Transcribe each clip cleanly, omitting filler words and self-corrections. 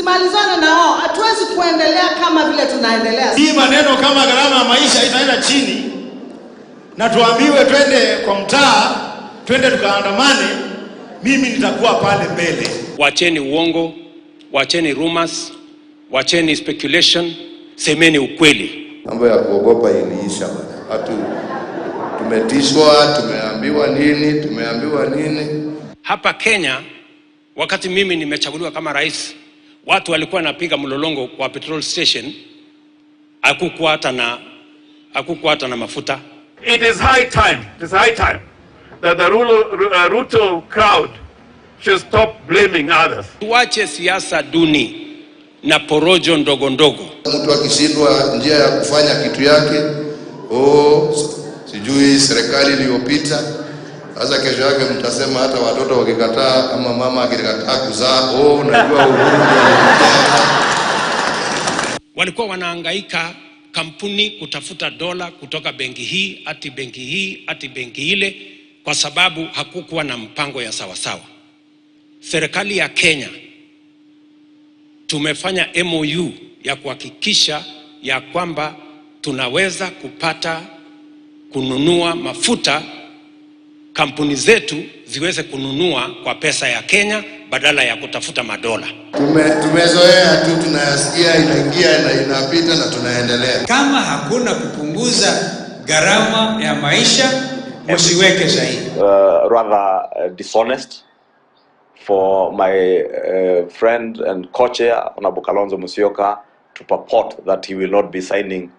tusimalizane nao. Hatuwezi kuendelea kama vile tunaendelea. Hii maneno kama gharama ya maisha itaenda chini na tuambiwe twende kwa mtaa, twende tukaandamane, mimi nitakuwa pale mbele. Wacheni uongo, wacheni rumors, wacheni speculation, semeni ukweli. Mambo ya kuogopa iliisha bwana. Watu tumetishwa, tumeambiwa nini. Hapa Kenya, wakati mimi nimechaguliwa kama rais, watu walikuwa napiga mlolongo kwa petrol station, hakukuwa hata na mafuta. It is high time that the Ruto crowd should stop blaming others. Tuache siasa duni na porojo ndogo ndogo. Mtu akishindwa njia ya kufanya kitu yake, sijui serikali iliyopita, sasa kesho yake mtasema hata watoto wakikataa ama mama akikataa kuzaa, unajua Uhuru walikuwa wanahangaika kampuni kutafuta dola kutoka benki hii hadi benki hii hadi benki ile, kwa sababu hakukuwa na mpango ya sawasawa. Serikali ya Kenya tumefanya MOU ya kuhakikisha ya kwamba tunaweza kununua mafuta, kampuni zetu ziweze kununua kwa pesa ya Kenya badala ya kutafuta madola. Tumezoea tu, tunayasikia inaingia na inapita na tunaendelea. Kama hakuna kupunguza gharama ya maisha, msiweke sahihi. Rather dishonest for my friend and co-chair Honorable Kalonzo Musyoka to purport that he will not be signing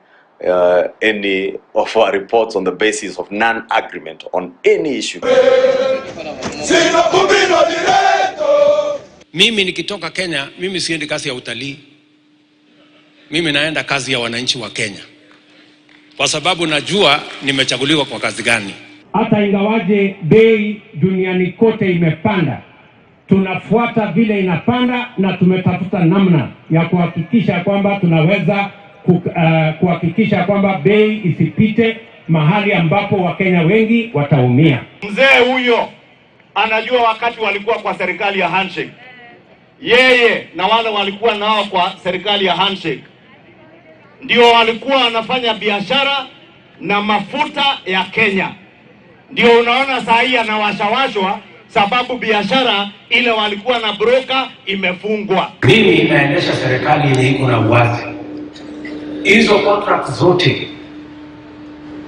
any of our reports on the basis of non-agreement on any issue. Mimi nikitoka Kenya, mimi siendi kazi ya utalii. Mimi naenda kazi ya wananchi wa Kenya, kwa sababu najua nimechaguliwa kwa kazi gani. Hata ingawaje bei duniani kote imepanda, tunafuata vile inapanda na tumetafuta namna ya kuhakikisha kwamba tunaweza kuhakikisha kwamba bei isipite mahali ambapo Wakenya wengi wataumia. Mzee huyo anajua wakati walikuwa kwa serikali ya handshake, yeye na wale walikuwa nao kwa serikali ya handshake ndio walikuwa wanafanya biashara na mafuta ya Kenya. Ndio unaona saa hii anawashawashwa sababu biashara ile walikuwa na broker imefungwa. Mimi naendesha serikali ile iko na uwazi. Hizo contracts zote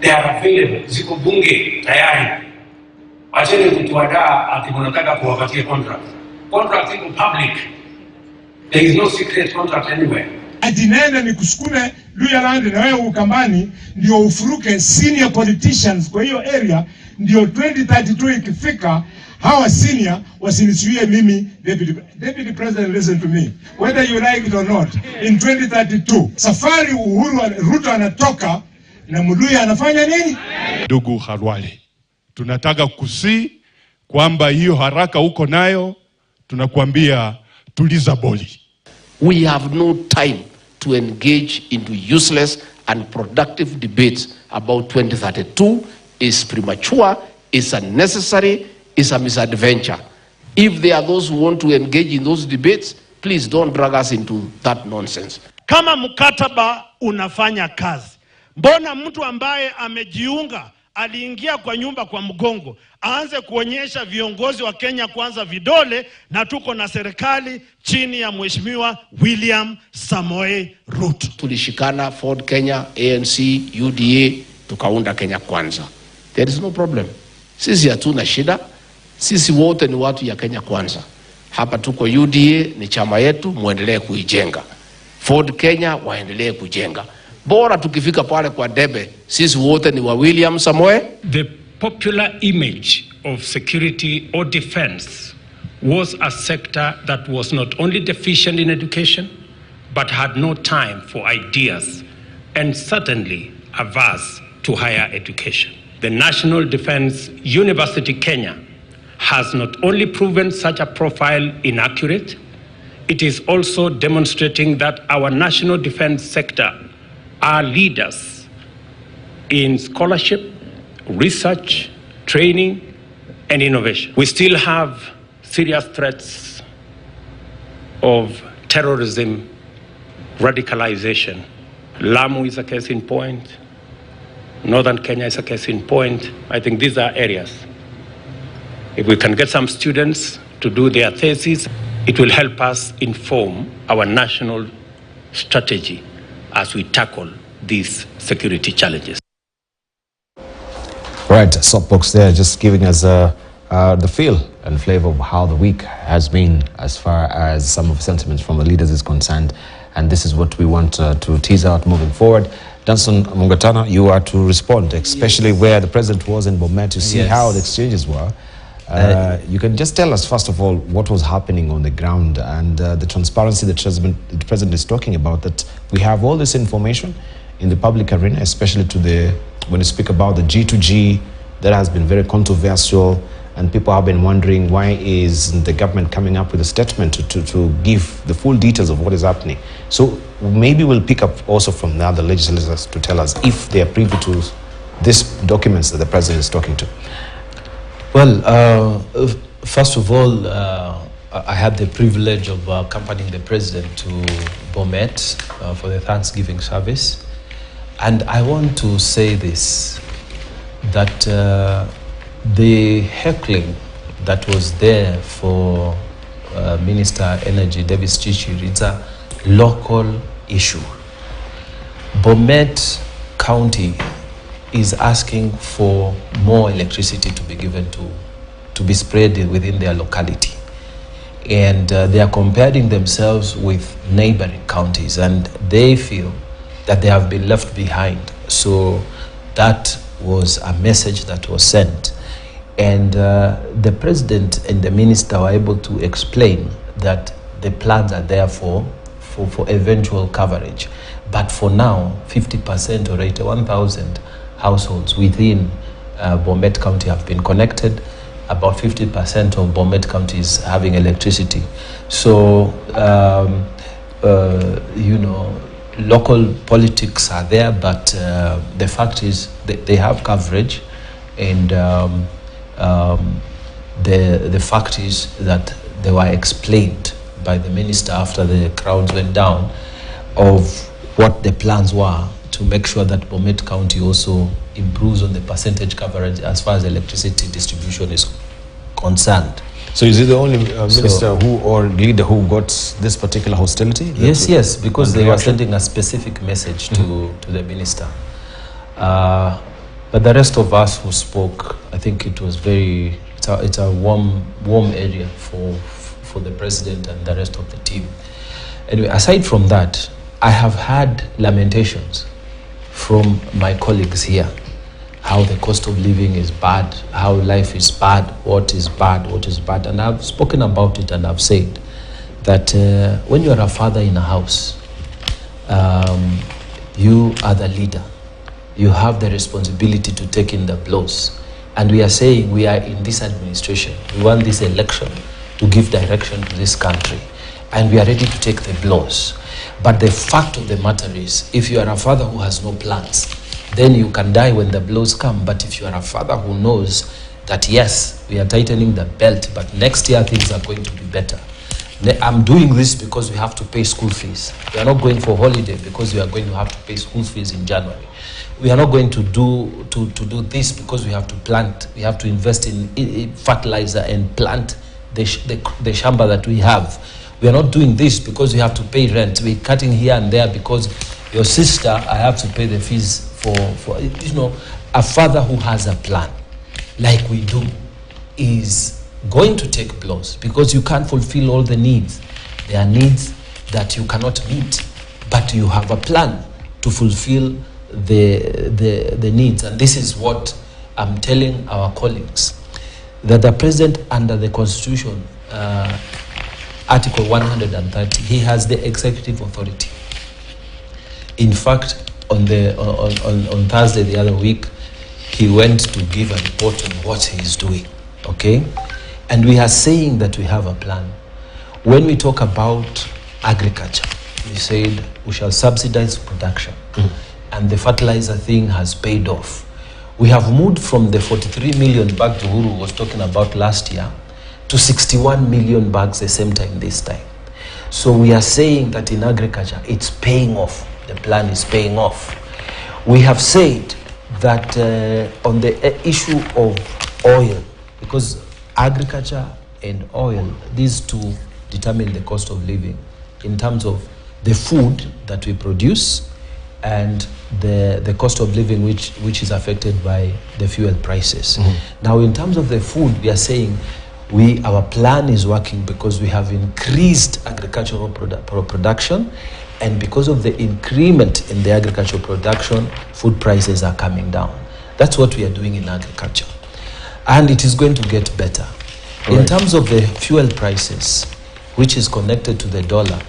they are available, ziko bunge tayari. Acheni kutuadaa ati mnataka kuwapatia contract. Contract iko public. There is no secret contract anywhere. Ajinene ni kusukume Luyaland na wewe Ukambani ndio ufuruke senior politicians kwa hiyo area, ndio 2032 ikifika hawa senior wasinisuie mimi deputy president. Listen to me, whether you like it or not, in 2032 safari Ruto anatoka na Muluya anafanya nini? Ndugu Khalwale, tunataka kusi kwamba hiyo haraka uko nayo, tunakuambia tuliza boli. We have no time to engage into useless and productive debates about 2032. Is premature, is unnecessary, is a misadventure. If there are those who want to engage in those debates, please don't drag us into that nonsense. Kama mkataba unafanya kazi, mbona mtu ambaye amejiunga aliingia kwa nyumba kwa mgongo aanze kuonyesha viongozi wa Kenya kwanza vidole, na tuko na serikali chini ya Mheshimiwa William Samoei Ruto. Tulishikana Ford Kenya, ANC, UDA, tukaunda Kenya Kwanza. There is no problem. Sisi hatuna shida. Sisi wote ni watu ya Kenya Kwanza. Hapa tuko UDA, ni chama yetu, muendelee kuijenga. Ford Kenya waendelee kujenga. Bora tukifika pale kwa debe, sisi wote ni wa William Samoei. The popular image of security or defense was a sector that was not only deficient in education, but had no time for ideas and certainly averse to higher education. The National Defense University Kenya has not only proven such a profile inaccurate, it is also demonstrating that our national defense sector are leaders in scholarship, research, training, and innovation. We still have serious threats of terrorism, radicalization. Lamu is a case in point. Northern Kenya is a case in point. I think these are areas. If we can get some students to do their thesis, it will help us inform our national strategy as we tackle these security challenges. Right, soapbox there, just giving us the feel and flavor of how the week has been as far as some of the sentiments from the leaders is concerned. And this is what we want to tease out moving forward. Danson Mungatana, you are to respond, especially where the president was in Bomet, to see how the exchanges were. You can just tell us, first of all, what was happening on the ground and the transparency that the president is talking about, that we have all this information in the public arena, especially when you speak about the G2G, that has been very controversial, and people have been wondering why is the government coming up with a statement to give the full details of what is happening. So maybe we'll pick up also from the other legislators to tell us if they are privy to these documents that the president is talking to. Well, first of all, I had the privilege of accompanying the president to Bomet for the Thanksgiving service. And I want to say this, that the heckling that was there for Minister Energy, Davis Chichir, it's a local issue. Bomet County is asking for more electricity to be given to be spread within their locality. And they are comparing themselves with neighboring counties, and they feel that they have been left behind. So that was a message that was sent. And the president and the minister were able to explain that the plans are there for eventual coverage. But for now, 50% or 81,000 households within Bomet County have been connected. About 50% of Bomet County is having electricity. So, you know, local politics are there, but the fact is they have coverage, and the fact is that they were explained by the minister after the crowds went down of what the plans were to make sure that Bomet County also improves on the percentage coverage as far as electricity distribution is concerned. So is he the only minister or leader who got this particular hostility? Yes, because they were sending a specific message to the minister. But the rest of us who spoke, I think it was it's a warm area for the president and the rest of the team. Anyway, aside from that, I have had lamentations from my colleagues here, how the cost of living is bad, how life is bad, what is bad. And I've spoken about it, and I've said that when you are a father in a house, you are the leader. You have the responsibility to take in the blows. And we are saying we are in this administration. We want this election to give direction to this country. And we are ready to take the blows. But the fact of the matter is, if you are a father who has no plans, then you can die when the blows come. But if you are a father who knows that, yes, we are tightening the belt, but next year things are going to be better. I'm doing this because we have to pay school fees. We are not going for holiday because we are going to have to pay school fees in January. We are not going to do this because we have to plant, we have to invest in fertilizer and plant the shamba that we have. We are not doing this because we have to pay rent. We're cutting here and there because your sister, I have to pay the fees for you know. A father who has a plan, like we do, is going to take blows because you can't fulfill all the needs. There are needs that you cannot meet, but you have a plan to fulfill the needs. And this is what I'm telling our colleagues, that the president, under the Constitution, Article 130, he has the executive authority. In fact, on Thursday the other week, he went to give a report on what he is doing. Okay, and we are saying that we have a plan. When we talk about agriculture, we said we shall subsidize production, and the fertilizer thing has paid off. We have moved from the 43 million bags Uhuru was talking about last year to 61 million bags the same time this time. So we are saying that in agriculture, it's paying off. The plan is paying off. We have said that on the issue of oil, because agriculture and oil, these two determine the cost of living in terms of the food that we produce and the cost of living which is affected by the fuel prices. Now, in terms of the food, we are saying our plan is working because we have increased agricultural production, and because of the increment in the agricultural production, food prices are coming down. That's what we are doing in agriculture. And it is going to get better. In terms of the fuel prices, which is connected to the dollar,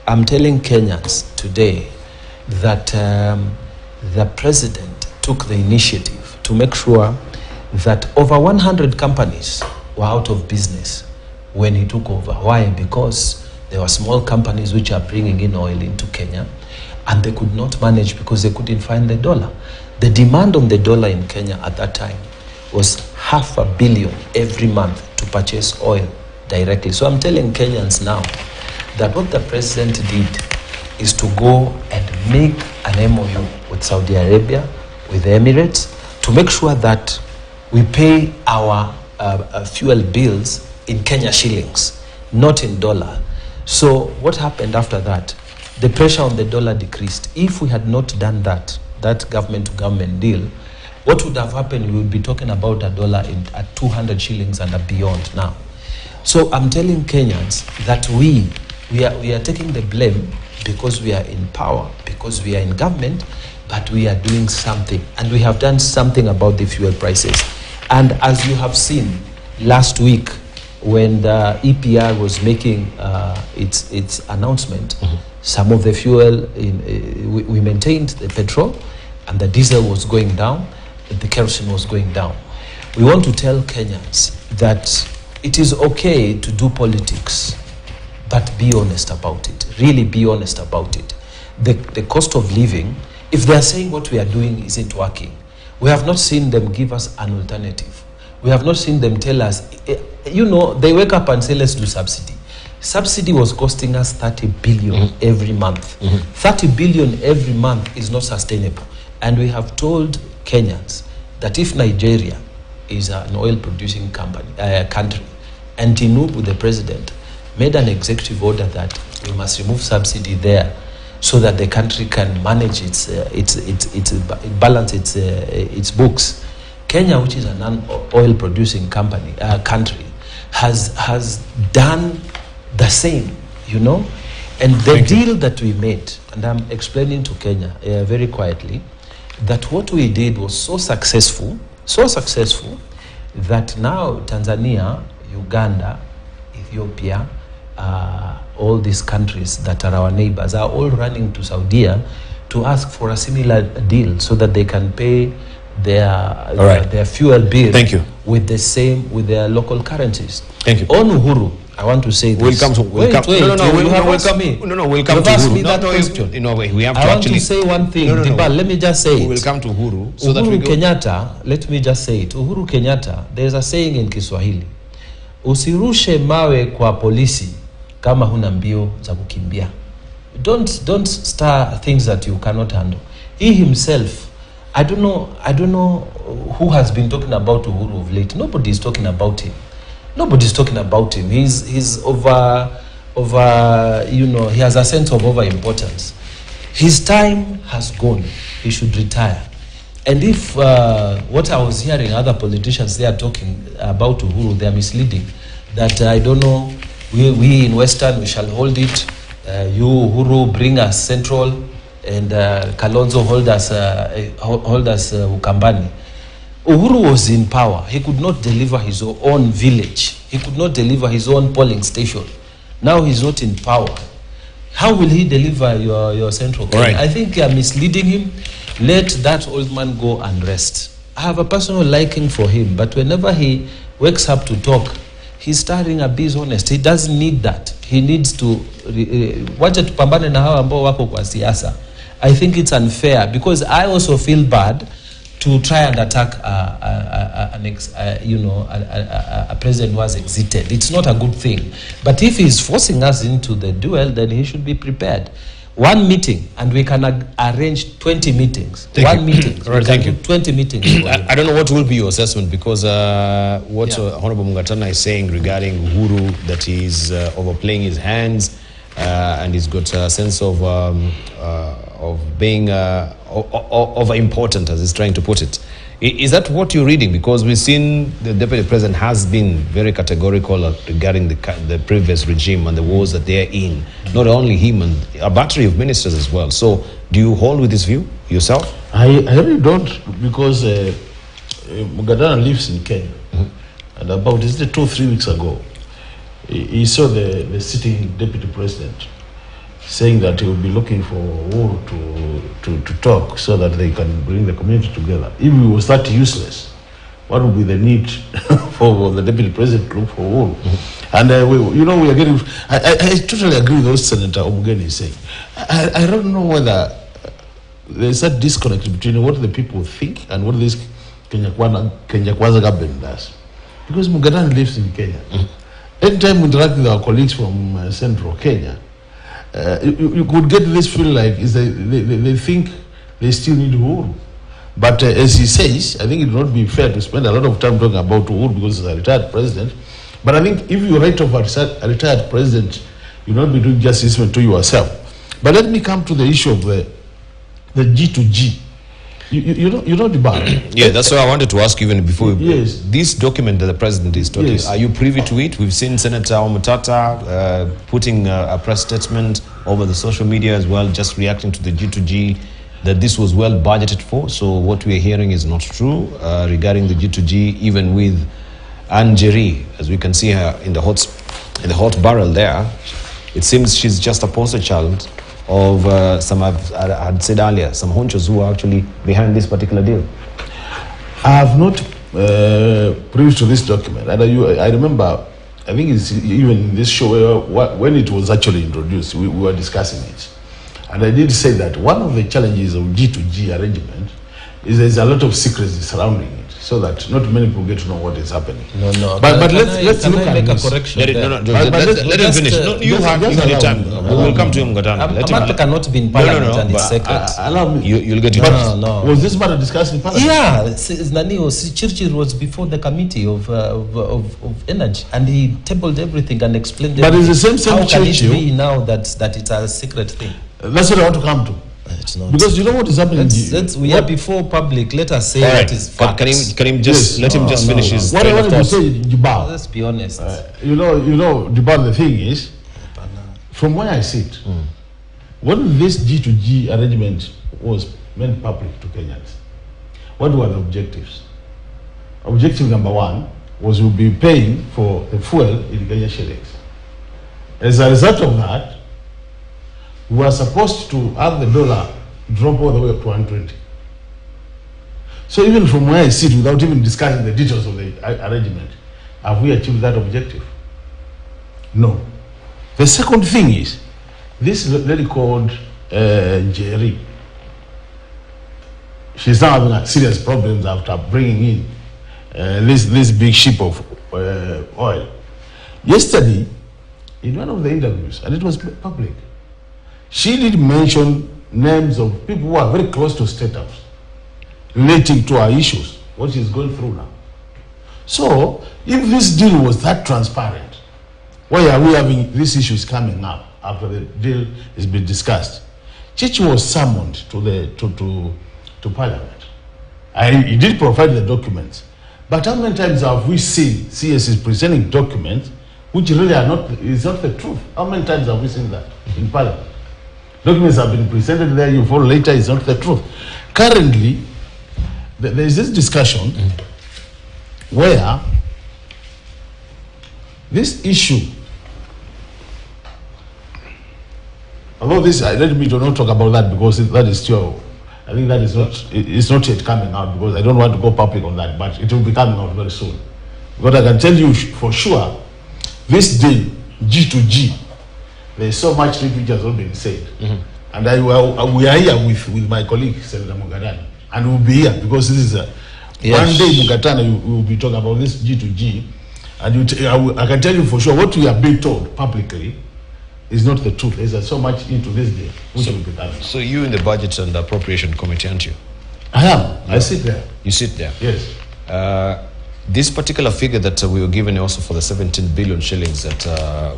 I'm telling Kenyans today that the president took the initiative to make sure that over 100 companies were out of business when he took over. Why? Because there were small companies which are bringing in oil into Kenya, and they could not manage because they couldn't find the dollar. The demand on the dollar in Kenya at that time was $500 million every month to purchase oil directly. So I'm telling Kenyans now that what the president did is to go and make an MOU with Saudi Arabia, with the Emirates, to make sure that we pay our fuel bills in Kenya shillings, not in dollar. So what happened after that? The pressure on the dollar decreased. If we had not done that government-to-government deal, what would have happened? We would be talking about a dollar at 200 shillings and beyond now. So I'm telling Kenyans that we are taking the blame because we are in power, because we are in government, but we are doing something, and we have done something about the fuel prices. And as you have seen last week, when the EPR was making its announcement, some of the fuel, we maintained the petrol, and the diesel was going down, the kerosene was going down. We want to tell Kenyans that it is okay to do politics, but be honest about it. Really be honest about it. The cost of living, if they are saying what we are doing isn't working, we have not seen them give us an alternative. We have not seen them tell us, you know, they wake up and say, let's do subsidy. Subsidy was costing us 30 billion every month. 30 billion every month is not sustainable. And we have told Kenyans that if Nigeria is an oil-producing country, and Tinubu, the president, made an executive order that we must remove subsidy there so that the country can manage balance its books. Kenya, which is a non-oil producing country, has done the same, you know. And the deal that we made, and I'm explaining to Kenya very quietly, that what we did was so successful that now Tanzania, Uganda, Ethiopia, all these countries that are our neighbors are all running to Saudi to ask for a similar deal so that they can pay their fuel bill with their local currencies. Thank you. On Uhuru, I want to say this. We'll come to Uhuru. We have to I want to say one thing. Let me just say it. We will come to Uhuru. So Uhuru Kenyatta, let me just say it. Uhuru Kenyatta, there's a saying in Kiswahili. Usirushe mawe kwa polisi kama huna mbio za kukimbia. Don't stir things that you cannot handle. He himself, I don't know who has been talking about Uhuru of late. Nobody is talking about him. Nobody's talking about him. He's over, you know, he has a sense of over-importance. His time has gone. He should retire. And if what I was hearing other politicians, they are talking about Uhuru, they are misleading. That I don't know, we in Western, we shall hold it. You, Uhuru, bring us Central, and Kalonzo hold us Ukambani. Uhuru was in power. He could not deliver his own village. He could not deliver his own polling station. Now he's not in power. How will he deliver your Central? Right. I think you are misleading him. Let that old man go and rest. I have a personal liking for him, but whenever he wakes up to talk, he's starting a dishonest. He doesn't need that. He needs to wacha tupambane na hawa ambao wako kwa siasa. I think it's unfair because I also feel bad to try and attack a president who has exited. It's not a good thing. But if he's forcing us into the duel, then he should be prepared. One meeting, and we can arrange 20 meetings. Meeting. Right, thank you. 20 meetings. I don't know what will be your assessment, because what Honorable Mungatana is saying regarding Uhuru, that he's overplaying his hands, and he's got a sense of being over important, as he's trying to put it. Is that what you're reading? Because we've seen the Deputy President has been very categorical regarding the previous regime and the wars that they're in. Not only him, and a battery of ministers as well. So do you hold with this view yourself? I really don't, because Mugadana lives in Kenya. And about 2-3 weeks ago, he saw the sitting Deputy President saying that he will be looking for Uhuru to talk so that they can bring the community together. If he was that useless, what would be the need for the Deputy President to look for Uhuru? And we are getting. I totally agree with what Senator Omugeni is saying. I don't know whether there's a disconnect between what the people think and what this Kenya Kwanza government does. Because Mugadana lives in Kenya. Anytime we interact with our colleagues from Central Kenya, you could get this feel like they think they still need Uhuru. But as he says, I think it would not be fair to spend a lot of time talking about Uhuru because he's a retired president. But I think if you write of a retired president, you'll not be doing justice to yourself. But let me come to the issue of the G2G. You know the bar. Yeah, that's what I wanted to ask you even before. Yes. This document that the president is talking, Yes. are you privy to it? We've seen Senator Omutata putting a press statement over the social media as well, just reacting to the G2G, that this was well budgeted for. So what we're hearing is not true regarding the G2G, even with Anjeri, as we can see her in the hot barrel there. It seems she's just a poster child of some, I had said earlier, some honchos who are actually behind this particular deal. I have not privy to this document. And I remember, I think it's even in this show when it was actually introduced, we were discussing it. And I did say that one of the challenges of G2G arrangement is there's a lot of secrecy surrounding it, so that not many people get to know what is happening. No. But let's look at make a this. correction. Let him finish. No, you have your time. We will come to him, Mugatana. A matter cannot be in parliament and it's secret. Allow me. You'll get it. No. Was this matter discussed in parliament? Yeah, Chirchir was before the committee of energy, and he tabled everything and explained But everything. it's the same How can it Churchill. be now that it's a secret thing? That's what I want to come to. It's not. Because you know what is happening. We are before public. Let us say All right. what is facts. Can him just let him just finish his What I train of wanted to thought? say, Jibal, Let's be honest. you know, Jibal, the thing is, from where I sit, when this G2G arrangement was made public to Kenyans, what were the objectives? Objective number one was we'll be paying for the fuel in Kenya shillings. As a result of that, we were supposed to have the dollar drop all the way up to 120. So even from where I sit, without even discussing the details of the arrangement, have we achieved that objective? No. The second thing is, this lady called Jerry, she's now having serious problems after bringing in this big ship of oil. Yesterday, in one of the interviews, and it was public, she did mention names of people who are very close to State House relating to our issues, what she's going through now. So, if this deal was that transparent, why are we having these issues coming up after the deal has been discussed? Chichi was summoned to Parliament. He did provide the documents, but how many times have we seen CS is presenting documents which really is not the truth? How many times have we seen that in Parliament? Documents have been presented there, you follow later, it's not the truth. Currently, there is this discussion where this issue, although this, let me not talk about that because that is still, I think that is not, it's not yet coming out because I don't want to go public on that, but it will be coming out very soon. But I can tell you for sure, this day, G2G, there is so much which has not been said. And we are here with my colleague, Senator Mugadani, and we'll be here because this is Yes. one day Mugatana we will be talking about this G2G, and I can tell you for sure what we are being told publicly is not the truth. There's so much into this day which will be done. So you in the Budget and Appropriation Committee, aren't you? I am. I sit there. You sit there? Yes. This particular figure that we were given also for the 17 billion shillings that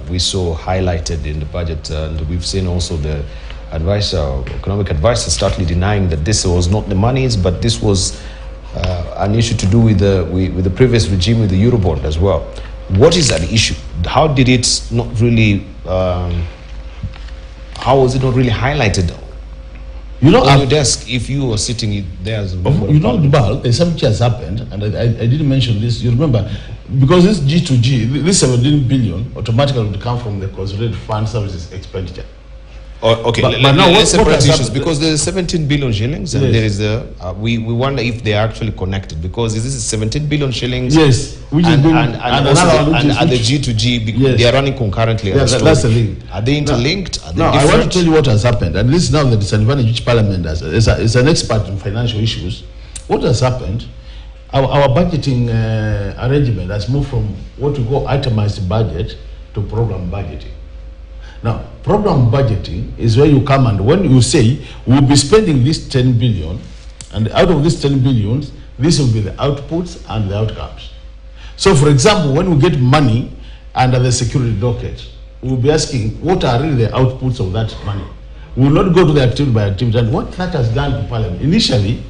we saw highlighted in the budget, and we've seen also the economic advisor startly denying that this was not the monies, but this was an issue to do with the previous regime, with the Eurobond as well. What is that issue? How did it not really, how was it not really highlighted on your desk if you were sitting there as a member? You know, Dubal, there's something has happened, and I didn't mention this. You remember, because this G2G, this 17 billion automatically would come from the consolidated fund services expenditure. Okay, but now let's separate issues, because there's 17 billion shillings and there is we wonder if they are actually connected, because this is 17 billion shillings. Yes, which and the G2G, they are running concurrently. Yes, that's the thing. Are they interlinked? Are they no, different? I want to tell you what has happened, and this is now the disadvantage which Parliament has. It's an expert in financial issues. What has happened? Our budgeting arrangement has moved from what we call itemized budget to program budgeting. Now, program budgeting is where you come and when you say we'll be spending this 10 billion, and out of this 10 billion, this will be the outputs and the outcomes. So, for example, when we get money under the security docket, we'll be asking what are really the outputs of that money. We will not go to the activity by activity. And what that has done to Parliament, initially,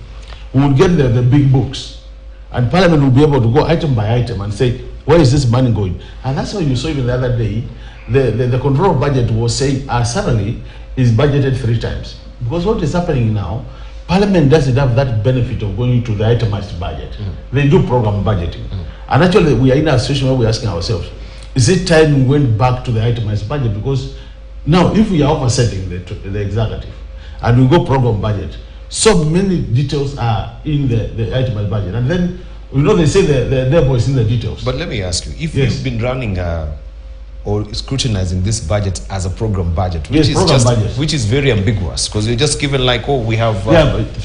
we will get the big books, and Parliament will be able to go item by item and say, where is this money going? And that's why you saw even the other day, the control budget was saying our salary is budgeted 3 times. Because what is happening now, Parliament doesn't have that benefit of going to the itemized budget. They do program budgeting. And actually we are in a situation where we're asking ourselves, is it time we went back to the itemized budget? Because now if we are offsetting the executive and we go program budget, so many details are in the itemized budget. And then, you know, they say the devil is in the details. But let me ask you, if you've been running or scrutinizing this budget as a program budget, which which is very ambiguous, because you're just given like, oh, we have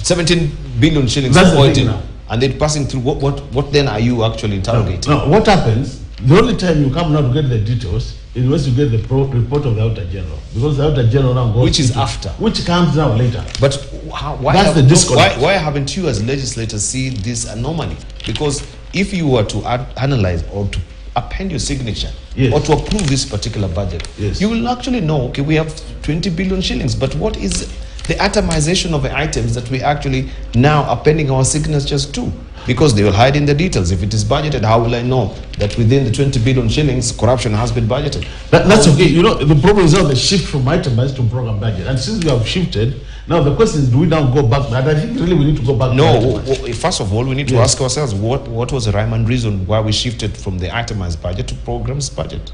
17 billion shillings and then passing through. What then are you actually interrogating? No, what happens? The only time you come now to get the details is once you get the report of the Auditor General, because the Auditor General now goes, which is after, which comes now later. But why haven't you as legislators seen this anomaly? Because if you were to analyze or to append your signature or to approve this particular budget, you will actually know, okay, we have 20 billion shillings, but what is the atomization of the items that we actually now appending our signatures to? Because they will hide in the details. If it is budgeted, how will I know that within the 20 billion shillings corruption has been budgeted? That's okay. You know, the problem is now the shift from itemized to program budget. And since we have shifted, now the question is, do we now go back? And I think really we need to go back. No, first of all, we need to ask ourselves, what was the rhyme and reason why we shifted from the itemized budget to programs budget?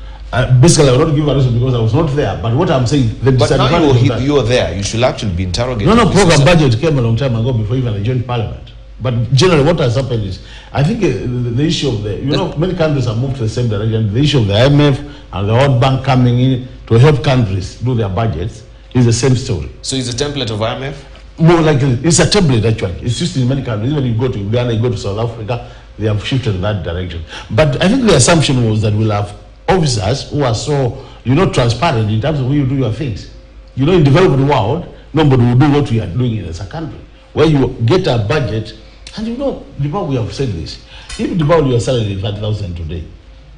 Basically, I will not give a reason because I was not there. But what I'm saying, the disadvantage now you are there. You should actually be interrogated. No, program budget came a long time ago before even I joined Parliament. But generally, what has happened is, I think the issue of many countries have moved to the same direction. The issue of the IMF and the World Bank coming in to help countries do their budgets is the same story. So it's a template of IMF? More likely, it's a template actually. It's used in many countries. When you go to Ghana, you go to South Africa, they have shifted in that direction. But I think the assumption was that we'll have officers who are so, transparent in terms of how you do your things. In the developed world, nobody will do what we are doing as a country, where you get a budget. And we have said this. If your salary is 30,000 today,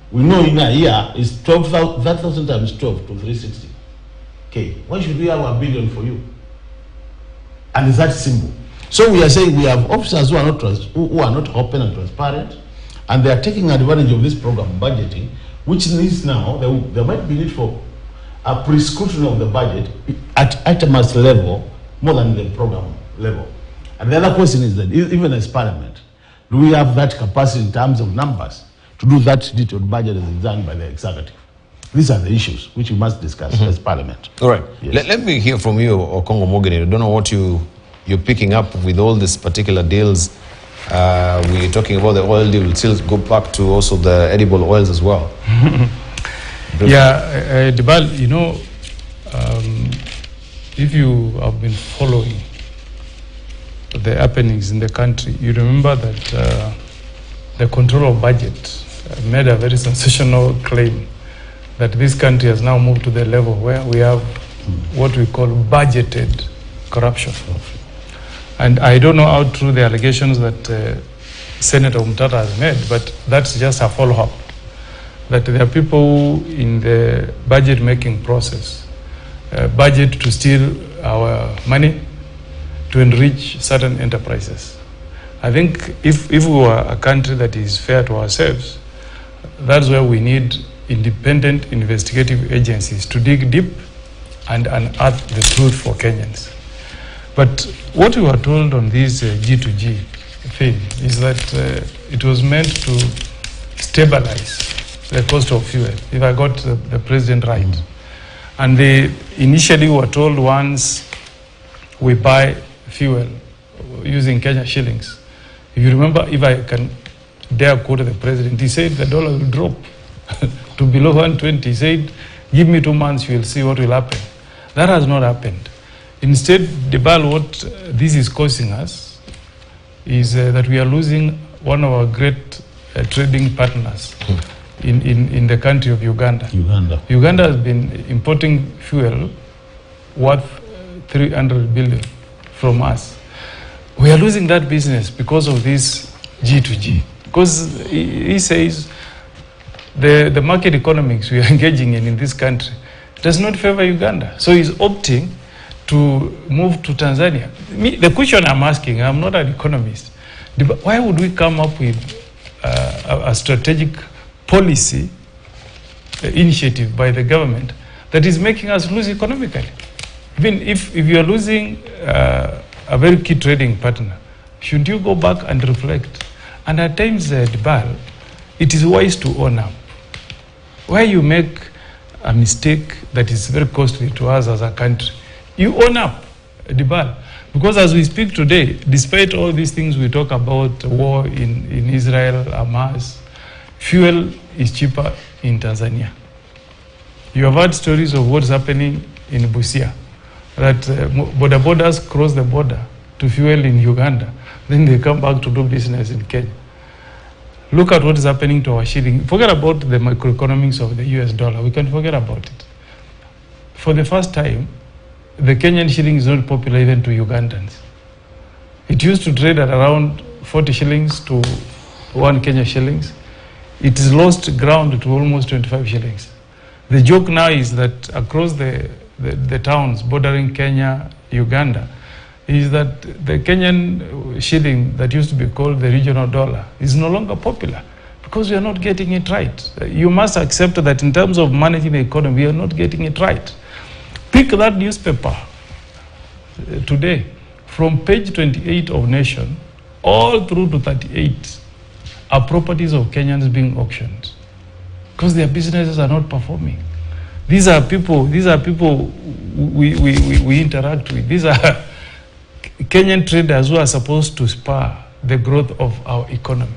we know in a year is 30,000 times 12 to 360. Okay, why should we have $1 billion for you? And it's that simple. So we are saying we have officers who are not open and transparent, and they are taking advantage of this program budgeting, which needs now, there might be need for a pre-scrutiny of the budget at itemized level more than the program level. And the other question is that even as Parliament, do we have that capacity in terms of numbers to do that detailed budget as done by the executive? These are the issues which we must discuss as Parliament. All right. Yes. Let me hear from you, Okongo Mogeni. I don't know what you're picking up with all these particular deals. We're talking about the oil deal. We'll still go back to also the edible oils as well. Dibal, if you have been following the happenings in the country, you remember that the control of budget made a very sensational claim that this country has now moved to the level where we have what we call budgeted corruption. And I don't know how true the allegations that Senator Umtata has made, but that's just a follow-up. That there are people in the budget-making process budget to steal our money to enrich certain enterprises. I think if we were a country that is fair to ourselves, that's where we need independent investigative agencies to dig deep and unearth the truth for Kenyans. But what we were told on this G2G thing is that it was meant to stabilize the cost of fuel, if I got the president right. And they initially were told once we buy fuel using Kenya shillings. If you remember, if I can dare quote the president, he said the dollar will drop to below 120. He said, give me 2 months, you will see what will happen. That has not happened. Instead, Debal, what this is causing us is that we are losing one of our great trading partners in the country of Uganda. Uganda has been importing fuel worth 300 billion from us. We are losing that business because of this G2G. Because he says the market economics we are engaging in this country does not favor Uganda. So he's opting to move to Tanzania. The question I'm asking, I'm not an economist, why would we come up with a strategic policy initiative by the government that is making us lose economically? Even if you are losing a very key trading partner, should you go back and reflect? And at times, Debal, it is wise to own up. Where you make a mistake that is very costly to us as a country, you own up, Debal. Because as we speak today, despite all these things we talk about, war in Israel, Hamas, fuel is cheaper in Tanzania. You have heard stories of what's happening in Busia, that borders cross the border to fuel in Uganda, then they come back to do business in Kenya. Look at what is happening to our shilling. Forget about the microeconomics of the US dollar. We can forget about it. For the first time, the Kenyan shilling is not popular even to Ugandans. It used to trade at around 40 shillings to 1 Kenya shillings. It has lost ground to almost 25 shillings. The joke now is that across the towns bordering Kenya, Uganda, is that the Kenyan shilling that used to be called the regional dollar is no longer popular because we are not getting it right. You must accept that in terms of managing the economy, we are not getting it right. Pick that newspaper today, from page 28 of Nation, all through to 38, are properties of Kenyans being auctioned because their businesses are not performing. These are people we interact with. These are Kenyan traders who are supposed to spur the growth of our economy.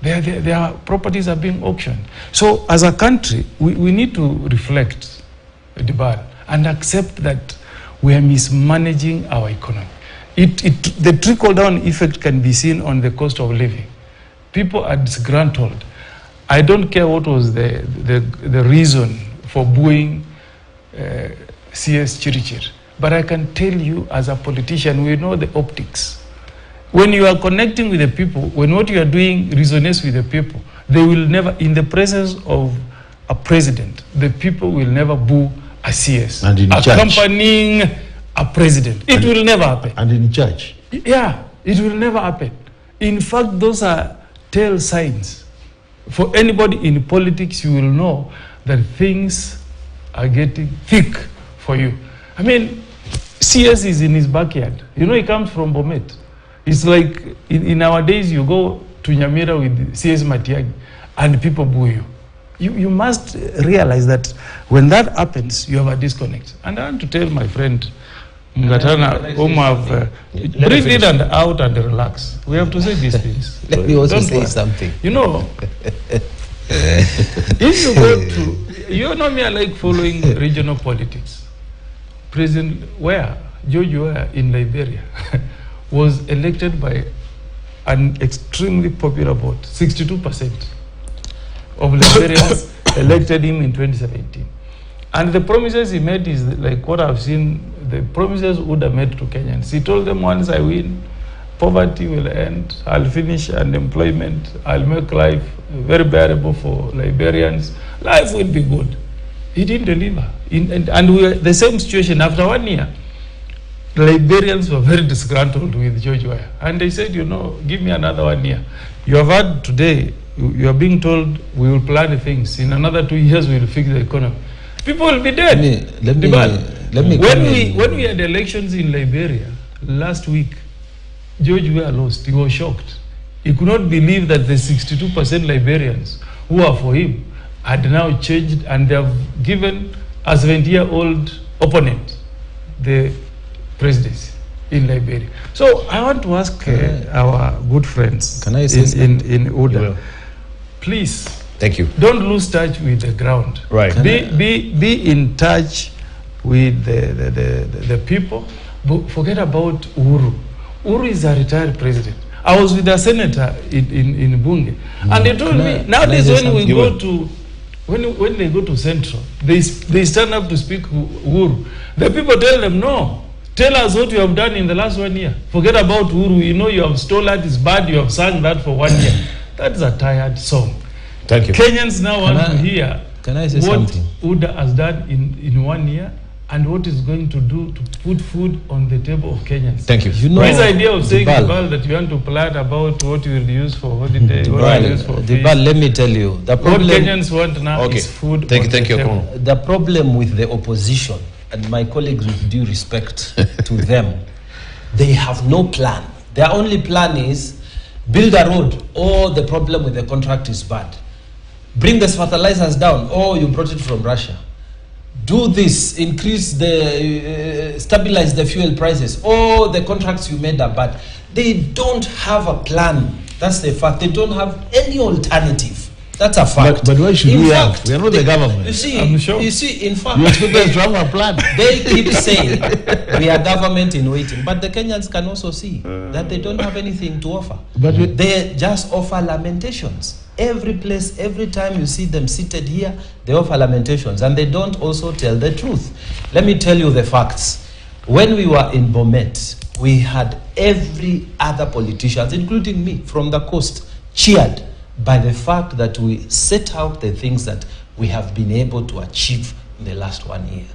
Their properties are being auctioned. So as a country, we need to reflect, Debal, and accept that we are mismanaging our economy. The trickle-down effect can be seen on the cost of living. People are disgruntled. I don't care what was the reason for booing CS Chirichir, but I can tell you as a politician, we know the optics. When you are connecting with the people, when what you are doing resonates with the people, they will never, in the presence of a president, the people will never boo a CS accompanying a president. It will never happen. And in church? Yeah, it will never happen. In fact, those are tell signs. For anybody in politics, you will know that things are getting thick for you. I mean, CS is in his backyard. You know, he comes from Bomet. It's like in our days, you go to Nyamira with CS Matiagi and people boo you. You must realize that when that happens, you have a disconnect. And I want to tell my friend Mungatana, whom I've breathe in and out and relax. We have to say these things. Let me also say something. You know, if you go to, you know me, I like following regional politics. President George Weah in Liberia was elected by an extremely popular vote. 62% of Liberians elected him in 2017. And the promises he made is like what I've seen, the promises would have made to Kenyans. He told them, once I win, poverty will end, I'll finish unemployment, I'll make life very bearable for Liberians, life will be good. He didn't deliver. And we were the same situation after 1 year. The Liberians were very disgruntled with George Weah. And they said, you know, give me another 1 year. You have heard today, you are being told we will plan things. In another 2 years, we will fix the economy. People will be dead. When we had elections in Liberia last week, George Weah lost. He was shocked. He could not believe that the 62% Liberians who are for him had now changed, and they have given a 70-year-old opponent the presidency in Liberia. So I want to ask our good friends in UDA, please, thank you, don't lose touch with the ground. Right. Be in touch with the people. But forget about Uhuru. Uhuru is a retired president. I was with a senator in Bunge, and they told me nowadays when we go to when they go to Central, they stand up to speak Uhuru. The people tell them, no, tell us what you have done in the last 1 year. Forget about Uhuru. You know you have stolen that, it's bad, you have sung that for 1 year. That's a tired song. Thank you. Kenyans now want to hear what something? UDA has done in 1 year, and what is going to do to put food on the table of Kenyans. Thank you. You know, this idea of saying that you want to plan about what you will use for holiday, what you use for feast. Let me tell you, the problem what Kenyans want now is food. Thank you. The problem with the opposition, and my colleagues, with due respect to them, they have no plan. Their only plan is build a road. Oh, the problem with the contract is bad. Bring the fertilizers down. Oh, you brought it from Russia. Do this, increase stabilize the fuel prices. Oh, the contracts you made are bad. They don't have a plan. That's the fact. They don't have any alternative. That's a fact. But why should we have? We are not the government. You see, I'm sure. You see, in fact, you expect us to have a plan. They keep saying we are government in waiting, but the Kenyans can also see that they don't have anything to offer. But they just offer lamentations. Every place, every time you see them seated here, they offer lamentations, and they don't also tell the truth. Let me tell you the facts. When we were in Bomet, we had every other politician, including me, from the coast, cheered by the fact that we set out the things that we have been able to achieve in the last 1 year.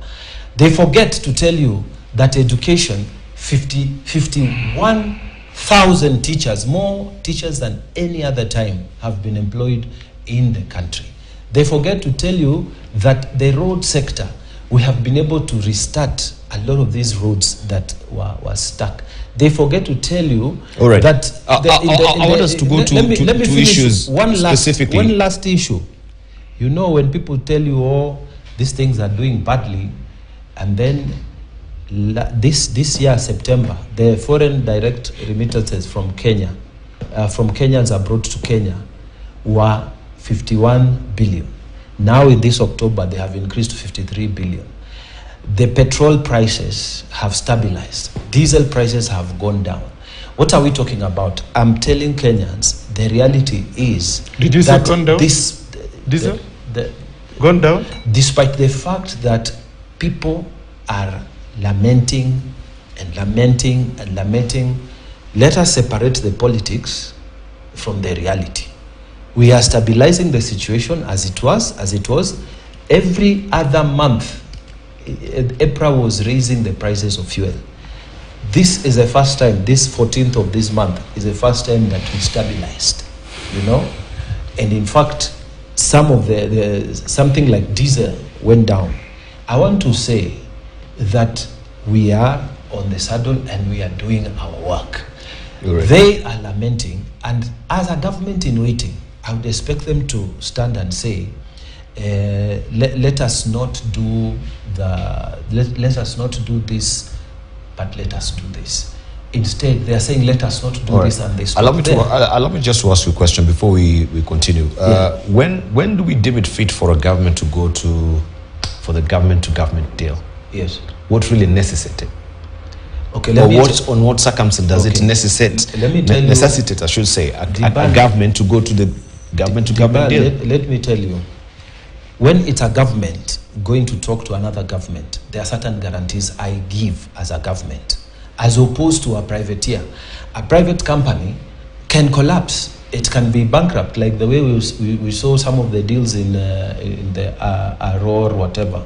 They forget to tell you that education, 51,000 teachers, more teachers than any other time, have been employed in the country. They forget to tell you that the road sector, we have been able to restart a lot of these roads that were stuck. They forget to tell you that... I want us to go to issues specifically. One last issue. You know, when people tell you, oh, these things are doing badly, and then this year, September, the foreign direct remittances from Kenya, from Kenyans abroad to Kenya, were 51 billion. Now in this October, they have increased to 53 billion. The petrol prices have stabilized. Diesel prices have gone down. What are we talking about? I'm telling Kenyans, the reality is... Did you say gone down? Diesel? Gone down? Despite the fact that people are lamenting and lamenting and lamenting, let us separate the politics from the reality. We are stabilizing the situation as it was. Every other month, April was raising the prices of fuel. This is the first time, this 14th of this month is the first time that we stabilized, you know? And in fact, some of something like diesel went down. I want to say that we are on the saddle and we are doing our work. They are lamenting, and as a government in waiting, I would expect them to stand and say, let us not do this, but let us do this. Instead, they are saying, let us not do this, and they stop. Allow me just to ask you a question before we continue. When do we deem it fit for a government to go for the government-to-government deal? Yes. What really necessitated? Okay, on what circumstance does it necessitate, I should say, a government to go to the government to government deal? Let me tell you, when it's a government going to talk to another government, there are certain guarantees I give as a government, as opposed to a privateer. A private company can collapse. It can be bankrupt, like the way we saw some of the deals in the Aurora, whatever.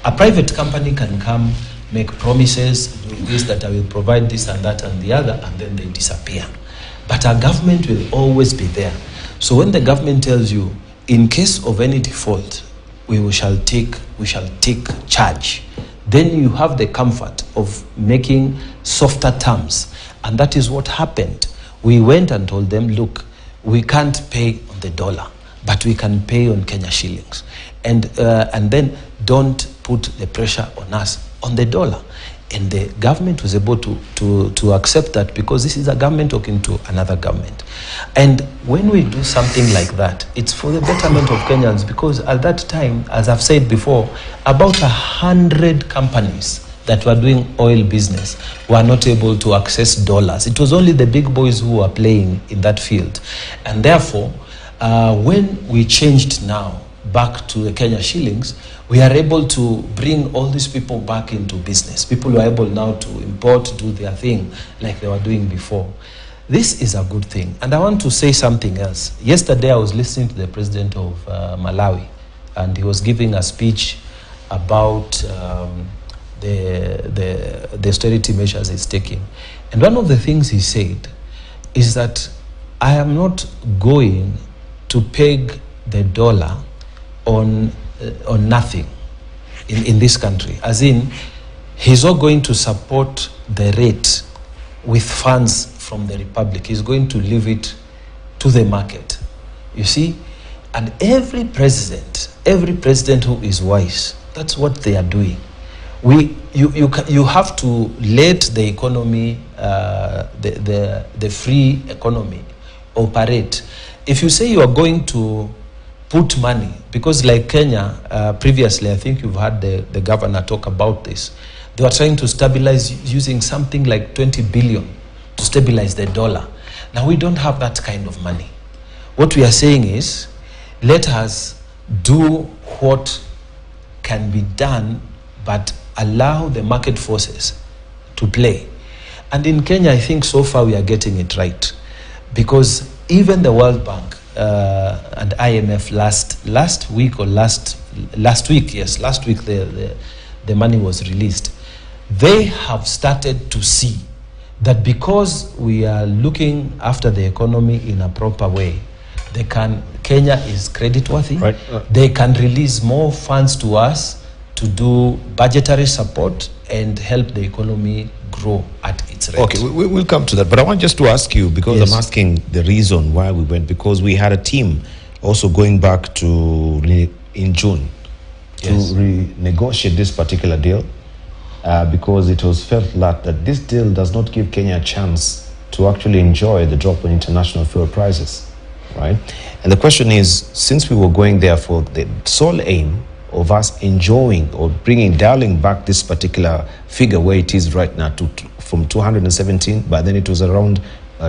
A private company can come, make promises, do this, that I will provide this and that and the other, and then they disappear. But our government will always be there. So when the government tells you, in case of any default, we shall take charge, then you have the comfort of making softer terms. And that is what happened. We went and told them, look, we can't pay on the dollar, but we can pay on Kenya shillings. And then don't put the pressure on us on the dollar. And the government was able to accept that, because this is a government talking to another government. And when we do something like that, it's for the betterment of Kenyans, because at that time, as I've said before, about 100 companies that were doing oil business were not able to access dollars. It was only the big boys who were playing in that field. And therefore, when we changed now back to the Kenya shillings, we are able to bring all these people back into business. People are able now to import, do their thing like they were doing before. This is a good thing. And I want to say something else. Yesterday I was listening to the president of Malawi, and he was giving a speech about the austerity measures he's taking. And one of the things he said is that I am not going to peg the dollar on nothing in this country. As in, he's not going to support the rate with funds from the Republic. He's going to leave it to the market. You see? And every president who is wise, that's what they are doing. You have to let the economy, the free economy operate. If you say you are going to put money, because like Kenya, previously, I think you've heard the governor talk about this. They were trying to stabilize using something like 20 billion to stabilize the dollar. Now we don't have that kind of money. What we are saying is, let us do what can be done, but allow the market forces to play. And in Kenya, I think so far we are getting it right, because even the World Bank and IMF last week the money was released. They have started to see that because we are looking after the economy in a proper way, Kenya is creditworthy. Right. They can release more funds to us to do budgetary support and help the economy grow at its rate. Okay, we'll come to that. But I want just to ask you, because yes, I'm asking the reason why we went, because we had a team also going back to in June to renegotiate this particular deal, because it was felt that this deal does not give Kenya a chance to actually enjoy the drop in international fuel prices, right? And the question is, since we were going there for the sole aim of us enjoying or dialing back this particular figure where it is right now from 217, but then it was around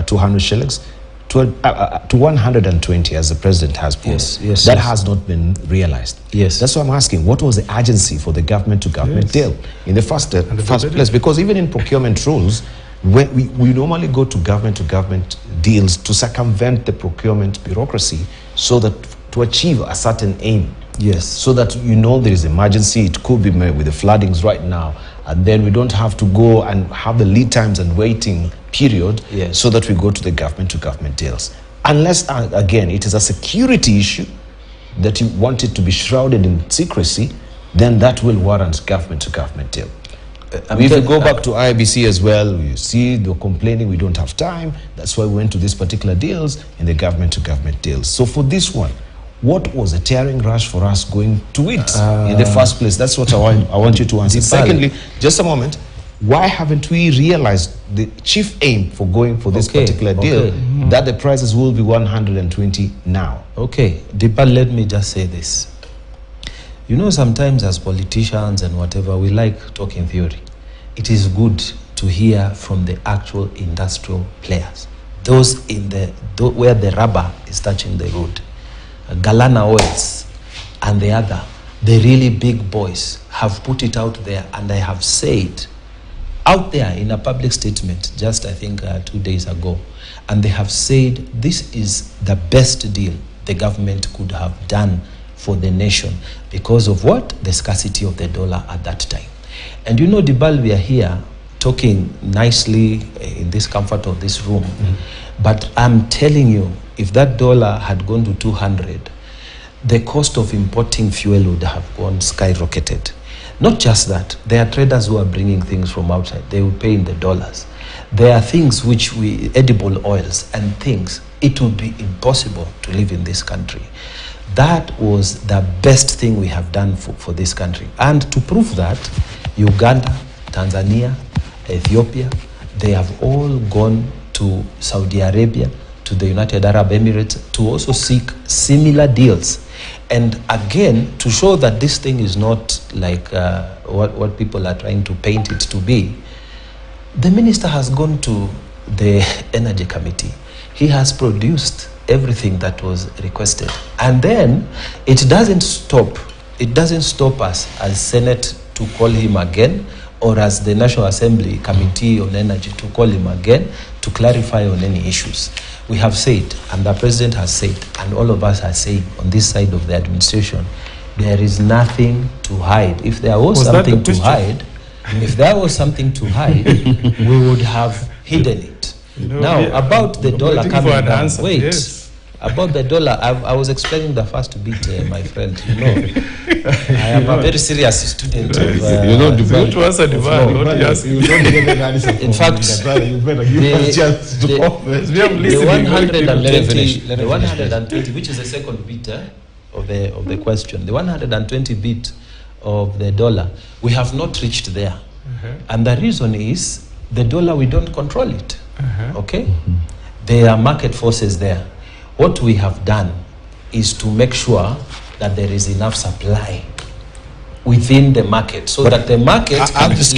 200 shillings to 120, as the president has put. Yes, that has not been realized. Yes, that's why I'm asking, what was the urgency for the government to government deal in the first place? Because even in procurement rules, when we normally go to government deals to circumvent the procurement bureaucracy, so that to achieve a certain aim. Yes. So that there is emergency. It could be with the floodings right now, and then we don't have to go and have the lead times and waiting period. Yes. So that we go to the government deals. Unless again it is a security issue that you want it to be shrouded in secrecy, then that will warrant government deal. If you go back to IBC as well, you see they're complaining we don't have time. That's why we went to these particular deals in the government deals. So for this one, what was the tearing rush for us going to it in the first place? That's what I want you to answer. Secondly, just a moment, why haven't we realized the chief aim for going for this particular deal, that the prices will be 120 now? Okay, Deepa, let me just say this. Sometimes as politicians and whatever, we like talking theory. It is good to hear from the actual industrial players, those in where the rubber is touching the road. Galana Oils and the really big boys have put it out there, and I have said out there in a public statement just I think 2 days ago, and they have said this is the best deal the government could have done for the nation because of what? The scarcity of the dollar at that time. And you know, Dibal, we are here talking nicely in this comfort of this room, but I'm telling you, if that dollar had gone to 200, the cost of importing fuel would have gone skyrocketed. Not just that, there are traders who are bringing things from outside. They will pay in the dollars. There are things which edible oils and things, it would be impossible to live in this country. That was the best thing we have done for this country. And to prove that, Uganda, Tanzania, Ethiopia, they have all gone to Saudi Arabia, to the United Arab Emirates to also seek similar deals. And again, to show that this thing is not like what people are trying to paint it to be, the minister has gone to the Energy Committee. He has produced everything that was requested. And then it doesn't stop us as Senate to call him again, or as the National Assembly Committee on Energy to call him again to clarify on any issues. We have said, and the President has said, and all of us are saying on this side of the administration, there is nothing to hide. If there was something to hide, we would have hidden it. Now, about the dollar coming down, about the dollar, I was explaining the first bit, my friend. You know, I am a very serious student of you know, the in fact, the 120, which is the second bit of the question, the 120 bit of the dollar, we have not reached there. And the reason is the dollar, we don't control it. Okay? There are market forces there. What we have done is to make sure that there is enough supply within the market, so that the market I've just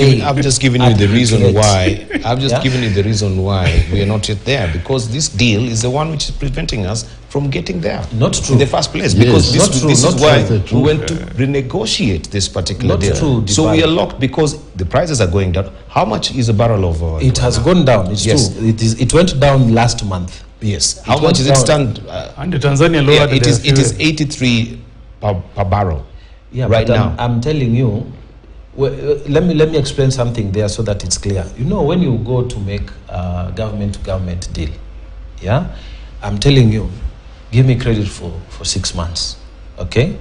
given you the reason why. I've just given you the reason why we are not yet there, because this deal is the one which is preventing us from getting there. Not true. In the first place, because this is why we went to renegotiate this particular deal. True, so we are locked because the prices are going down. How much is a barrel of oil? It has gone down. It's true. It went down last month. Yes. How much is it stand? And Tanzania lowered it is 83 per barrel. Yeah, right but now. I'm telling you, let me explain something there so that it's clear. You know, when you go to make a government-to-government deal, yeah, I'm telling you, give me credit for 6 months, okay?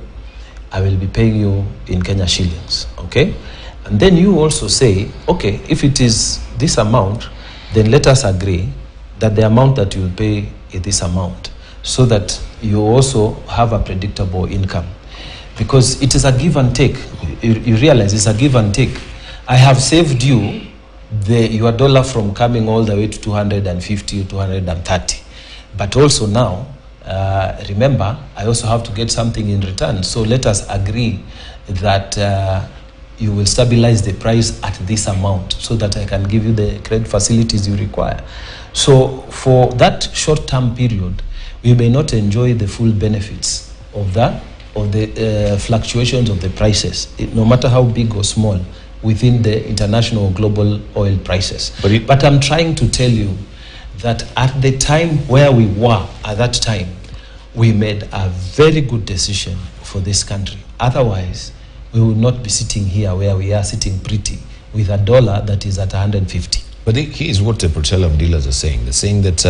I will be paying you in Kenya shillings, okay? And then you also say, okay, if it is this amount, then let us agree that the amount that you will pay is this amount, so that you also have a predictable income. Because it is a give and take. You realize it's a give and take. I have saved you your dollar from coming all the way to 250, 230. But also now, remember, I also have to get something in return. So let us agree that you will stabilize the price at this amount, so that I can give you the credit facilities you require. So for that short-term period, we may not enjoy the full benefits of that, of the fluctuations of the prices, no matter how big or small, within the international or global oil prices. But I'm trying to tell you that at the time where we were, at that time, we made a very good decision for this country. Otherwise, we would not be sitting here where we are sitting pretty, with a dollar that is at 150. But here's what the petroleum dealers are saying. They're saying that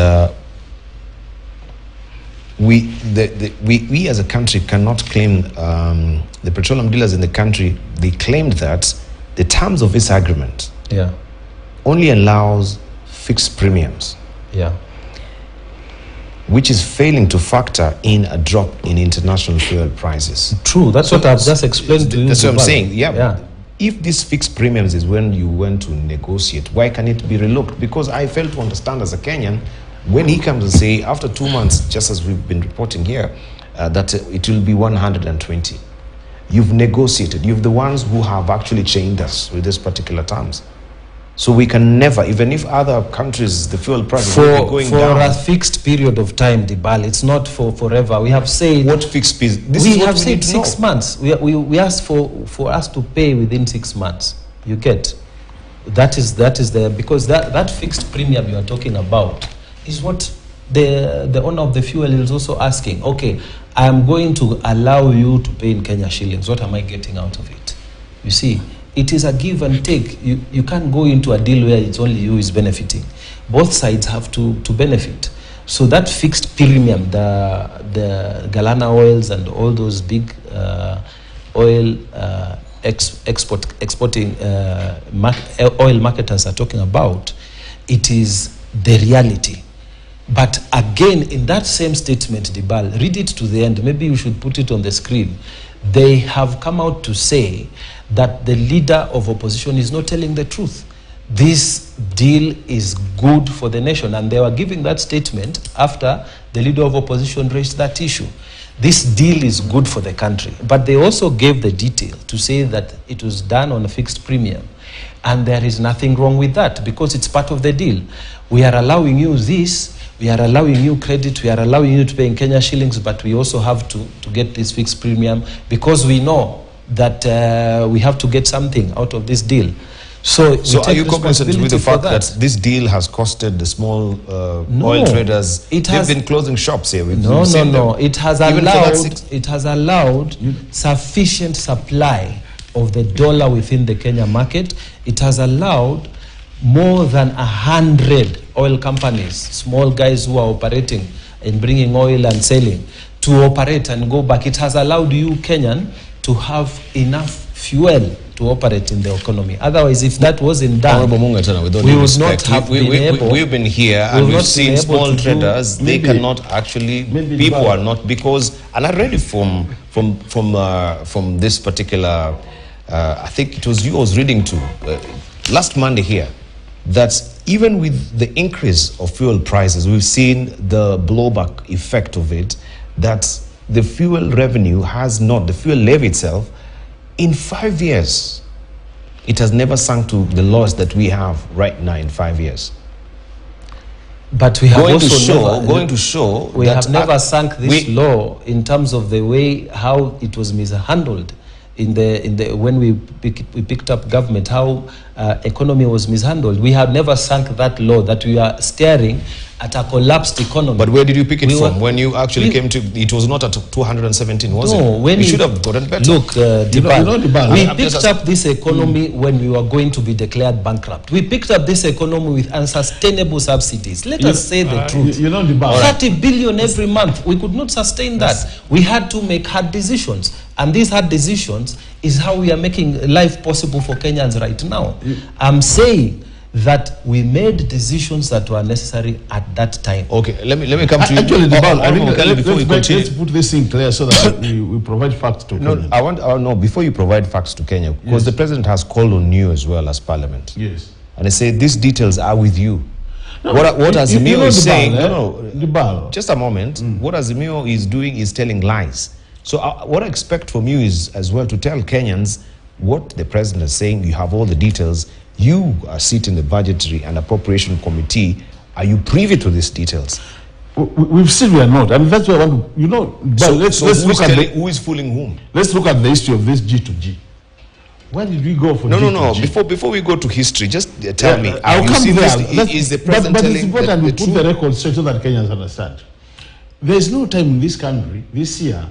we as a country cannot claim, the petroleum dealers in the country, they claimed that the terms of this agreement only allows fixed premiums, which is failing to factor in a drop in international fuel prices. True, that's what I've just explained to you. That's what I'm saying, If this fixed premiums is when you went to negotiate, why can it be relooked? Because I fail to understand as a Kenyan, when he comes and say, after 2 months, just as we've been reporting here, that it will be 120. You've negotiated. You're the ones who have actually chained us with these particular terms. So we can never, even if other countries, the fuel prices will be going down. For a fixed period of time, Dibal, it's not for forever. We have said... What fixed period? We have said 6 months. We asked for us to pay within 6 months. You get? That is because that fixed premium you are talking about is what the owner of the fuel is also asking. Okay, I am going to allow you to pay in Kenya shillings. What am I getting out of it? You see? It is a give and take. You can't go into a deal where it's only you is benefiting. Both sides have to benefit. So that fixed premium, the Galana oils and all those big oil exporting oil marketers are talking about, it is the reality. But again, in that same statement, Dibal, read it to the end. Maybe you should put it on the screen. They have come out to say that the leader of opposition is not telling the truth. This deal is good for the nation, and they were giving that statement after the leader of opposition raised that issue. This deal is good for the country, but they also gave the detail to say that it was done on a fixed premium, and there is nothing wrong with that because it's part of the deal. We are allowing you this, we are allowing you credit, we are allowing you to pay in Kenya shillings, but we also have to get this fixed premium because we know that we have to get something out of this deal. So are you cognizant with the fact that this deal has costed the small oil traders? They've been closing shops here. No. It has allowed sufficient supply of the dollar within the Kenya market. It has allowed more than 100 oil companies, small guys who are operating and bringing oil and selling, to operate and go back. It has allowed you, Kenyan, to have enough fuel to operate in the economy. Otherwise, if that wasn't done, we would not have been able. We've been here and we've seen small traders. They cannot actually. People are not because. And I read it from this particular. I think it was you I was reading to last Monday here. That even with the increase of fuel prices, we've seen the blowback effect of it. That the fuel revenue has not, the fuel levy itself, in 5 years, it has never sunk to the lowest that we have right now in 5 years. But we have going to show we have never sunk this low in terms of the way how it was mishandled in the when we picked up government, how economy was mishandled. We have never sunk that low that we are staring at a collapsed economy. But where did you pick it from? When you actually came to, it was not at 217, was it? No, when you should have gotten better. Look, we picked up this economy when we were going to be declared bankrupt. We picked up this economy with unsustainable subsidies. Let us say the truth. 30 billion every month. We could not sustain that. We had to make hard decisions. And these hard decisions is how we are making life possible for Kenyans right now. I'm saying that we made decisions that were necessary at that time. Okay, let me come to you. Actually, let's put this thing clear so that we provide facts to Kenya. No, before you provide facts to Kenya, because the president has called on you as well as parliament. Yes. And they say these details are with you. No, what Azimio is saying, just a moment, what Azimio is doing is telling lies. So what I expect from you is as well to tell Kenyans what the president is saying. You have all the details. You are sitting in the budgetary and appropriation committee. Are you privy to these details? We've said we are not. I mean, that's why I want to, so let's look at who is fooling whom. Let's look at the history of this G2G. Where did we go for G2G? No. Before we go to history, just tell me. I'll come there. Is the president but it's important we put the record straight so that Kenyans understand. There is no time in this country, this year,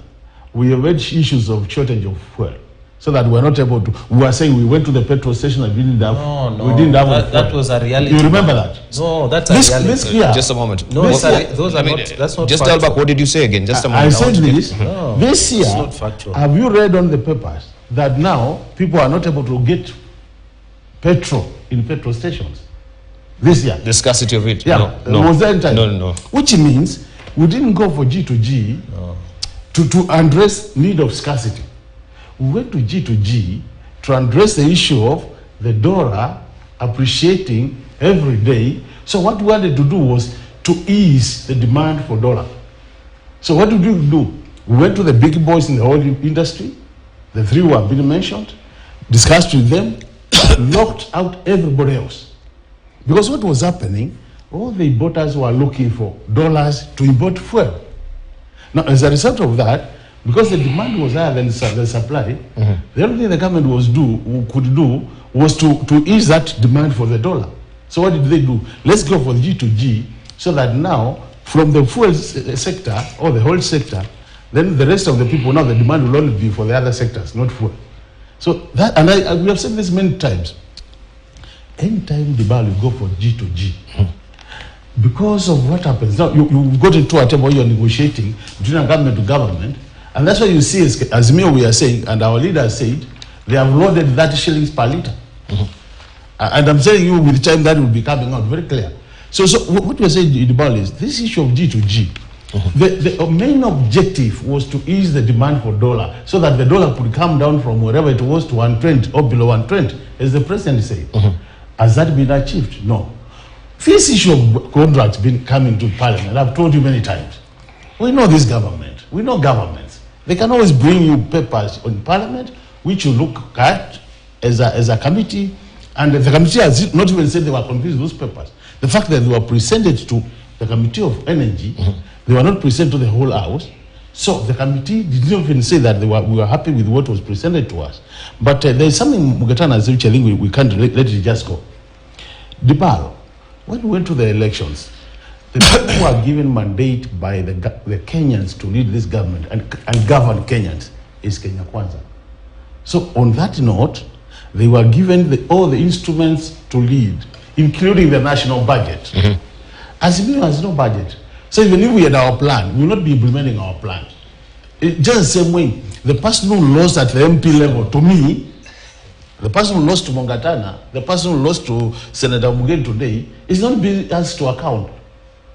we have had issues of shortage of fuel. So that we're not able to. We were saying we went to the petrol station and we didn't have. We didn't have. That was a reality. You remember that? No, that's a reality. Just a moment. No, those are not. That's not. Just tell back. What did you say again? Just a moment. I said this. This year, it's not factual. Have you read on the papers that now people are not able to get petrol in petrol stations? This year. The scarcity of it. Yeah. No. Was that time? No. Which means we didn't go for G2G to address need of scarcity. We went to G2G to address the issue of the dollar appreciating every day. So what we wanted to do was to ease the demand for dollar. So what did we do? We went to the big boys in the oil industry, the three who have been mentioned, discussed with them, locked out everybody else. Because what was happening, all the importers were looking for dollars to import fuel. Now, as a result of that, because the demand was higher than the supply, the only thing the government could do was to ease that demand for the dollar. So what did they do? Let's go for G2G, so that now, from the fuel sector, or the whole sector, then the rest of the people, now the demand will only be for the other sectors, not fuel. So that, and we have said this many times, anytime the bar will go for G2G, because of what happens, now you got into a table where you're negotiating between a government to government, and that's why you see, as we are saying, and our leaders said, they have loaded 30 shillings per litre. And I'm saying you, with time, that will be coming out very clear. So what we're saying in the ball is, this issue of G2G, the main objective was to ease the demand for dollar, so that the dollar could come down from wherever it was to 120 or below 120, as the president said. Has that been achieved? No. This issue of contracts been coming to Parliament, I've told you many times. We know this government. We know governments. They can always bring you papers on Parliament, which you look at as a committee, and the committee has not even said they were confused with those papers. The fact that they were presented to the Committee of Energy, they were not presented to the whole House. So the committee didn't even say that we were happy with what was presented to us. But there is something, Mugatana, which I think we can't let it just go. Dibalo, when we went to the elections, the people who are given mandate by the Kenyans to lead this government and govern Kenyans is Kenya Kwanza. So on that note, they were given all the instruments to lead, including the national budget. Azimio has no budget. So even if we had our plan, we will not be implementing our plan. Just the same way, the person who lost at the MP level, to me, the person who lost to Mongatana, the person who lost to Senator Mugen today, is not being asked to account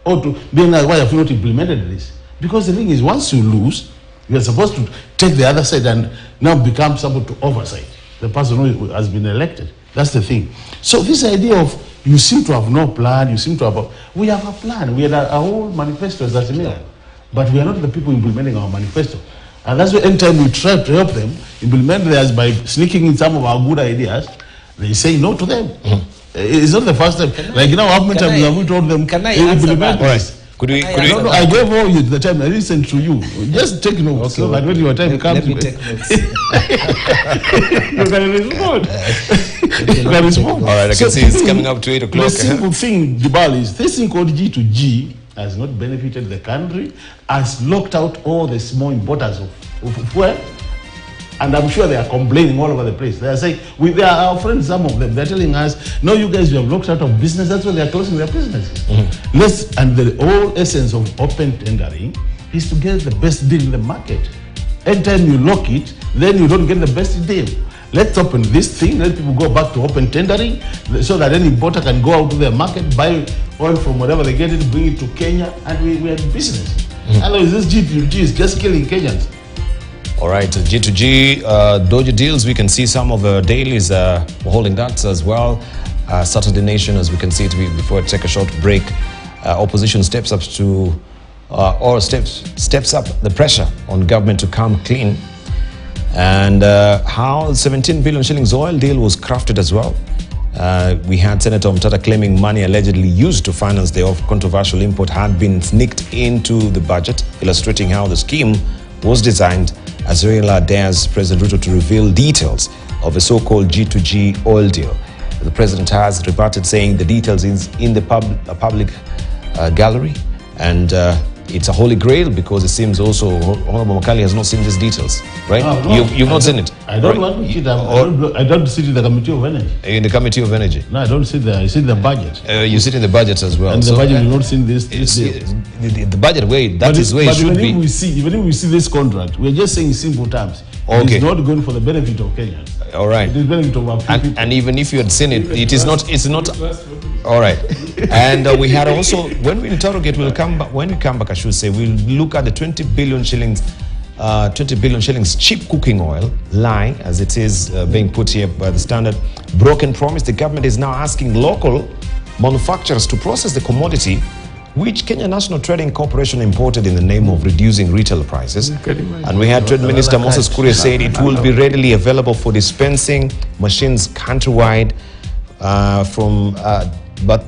or to be asked, why have you not implemented this? Because the thing is, once you lose, you are supposed to take the other side and now become someone to oversight the person who has been elected. That's the thing. So this idea of you seem to have no plan, you seem to have we have a plan. We had our whole manifesto as a mayor, but we are not the people implementing our manifesto. And that's why anytime we try to help them implement theirs by sneaking in some of our good ideas, they say no to them. It's not the first time. Like now, how many times have we told them implement this? Could we? I gave all you the time. I listened to you. Just take notes, so that when your time comes, Let me take notes. you can respond. You can respond. All right, I can see it's coming up to 8 o'clock. The simple thing, Jibal, is this thing called G2G has not benefited the country, has locked out all the small importers of fuel, and I'm sure they are complaining all over the place. They are saying, they are our friends, some of them, they're telling us, no, you guys, you have locked out of business, that's why they are closing their businesses. And the whole essence of open tendering is to get the best deal in the market. Anytime you lock it, then you don't get the best deal. Let's open this thing, let people go back to open tendering, so that any importer can go out to their market, buy oil from wherever they get it, bring it to Kenya, and we are in business. Otherwise, this G2G is just killing Kenyans. All right, G2G, Dojo deals, we can see some of the dailies holding that as well. Saturday Nation, as we can see it before I take a short break, opposition steps up the pressure on government to come clean. And how 17 billion shillings oil deal was crafted as well. We had Senator Mtata claiming money allegedly used to finance the controversial import had been sneaked into the budget, illustrating how the scheme was designed as Raila dares President Ruto to reveal details of a so-called G2G oil deal. The president has reverted, saying the details is in the public gallery, and it's a holy grail because it seems also Honorable Makali has not seen these details, right? No, you've not seen it. I don't want to see them. I don't sit in the Committee of Energy. In the Committee of Energy? No, I don't sit there. I sit in the budget. You sit in the budget as well. And the budget, you've not seen this. The budget way, that is where it should be. Even if we see this contract, we're just saying simple terms. Okay. It's not going for the benefit of Kenyans. All right. It is benefit of our people. And even if you had seen it, it's not. All right. And we had also, when we interrogate, when we come back, I should say, we'll look at the 20 billion shillings cheap cooking oil lie, as it is being put here by the Standard. Broken promise. The government is now asking local manufacturers to process the commodity which Kenya National Trading Corporation imported in the name of reducing retail prices. And we had Trade Minister Moses Kuria said it will be readily available for dispensing machines countrywide from but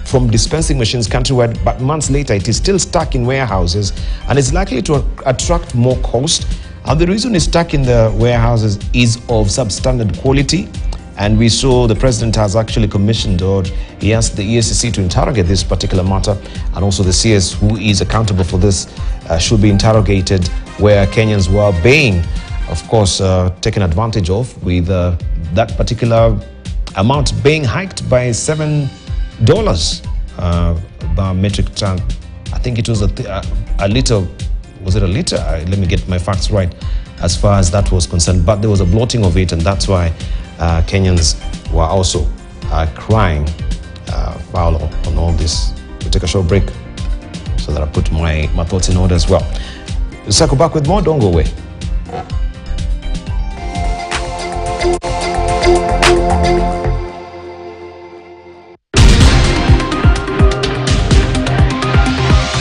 from dispensing machines countrywide, but months later it is still stuck in warehouses and is likely to attract more cost. And the reason it's stuck in the warehouses is of substandard quality. And we saw the president has actually commissioned, or he asked the EACC to interrogate this particular matter, and also the CS who is accountable for this should be interrogated, where Kenyans were being, of course, taken advantage of, with that particular amount being hiked by $7 per metric ton. I think it was a liter. Was it a liter? Let me get my facts right as far as that was concerned. But there was a bloating of it, and that's why Kenyans were also crying foul on all this. We'll take a short break so that I put my thoughts in order as well. We'll circle back with more. Don't go away.